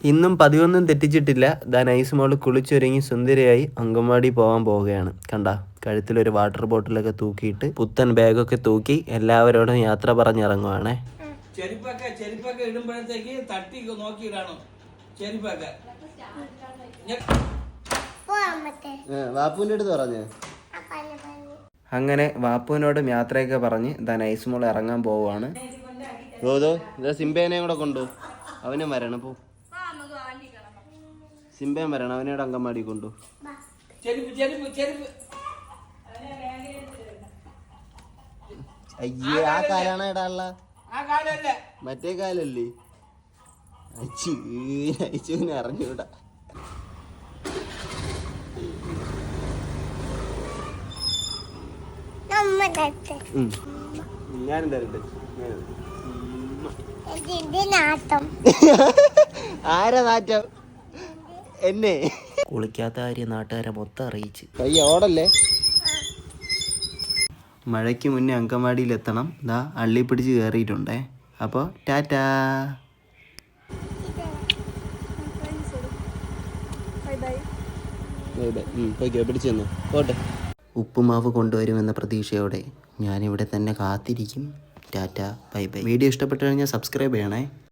ഇന്നും പതിവൊന്നും തെറ്റിച്ചിട്ടില്ല. ദാ നൈസ് മോള് കുളിച്ചൊരുങ്ങി സുന്ദരിയായി അങ്കൻവാടി പോകാൻ പോവുകയാണ്. കണ്ട, കഴുത്തിലൊരു വാട്ടർ ബോട്ടിലൊക്കെ തൂക്കിയിട്ട് പുത്തൻ ബാഗൊക്കെ തൂക്കി എല്ലാവരോടും യാത്ര പറഞ്ഞിറങ്ങുവാണേ. ചെരുപ്പൊക്കെ ഇടുമ്പോഴത്തേക്ക് തട്ടി നോക്കിയിടണം. ചെരുപ്പൊക്കെ വാപ്പുവിൻ്റെ അടുത്ത് പറഞ്ഞേ. അങ്ങനെ വാപ്പുവിനോടും യാത്രയൊക്കെ പറഞ്ഞ് ദാ നൈസ് മോൾ ഇറങ്ങാൻ പോവുകയാണ്. ഇതാ സിംബേനെയും കൂടെ കൊണ്ടു, അവനും വരണം. പോ, സിംബേൻ വരണം, അവനോട് അങ്കൻവാടി കൊണ്ടു. അയ്യേ, ആ കാലാണ് ഇടാനുള്ള, മറ്റേ കാലല്ലേ. അയച്ചുവിനെ അറിഞ്ഞൂടാ. ഞാനും തരട്ടെ. ആരാ നാറ്റം? എന്നെ കുളിക്കാത്ത കാര്യം നാട്ടുകാരെ മൊത്തം അറിയിച്ച്. പയ്യ ഓടല്ലേ. മഴയ്ക്ക് മുന്നേ അങ്കൻവാടിയിലെത്തണം. ദാ അള്ളി പിടിച്ച് കയറിയിട്ടുണ്ടേ. അപ്പോൾ ടാറ്റാ. പിടിച്ചു തന്നു പോട്ടെ. ഉപ്പുമാവ് കൊണ്ടുവരുമെന്ന പ്രതീക്ഷയോടെ ഞാനിവിടെ തന്നെ കാത്തിരിക്കും. Tata, bye bye. വീഡിയോ ഇഷ്ടപ്പെട്ടു കഴിഞ്ഞാൽ സബ്സ്ക്രൈബ് ചെയ്യണേ.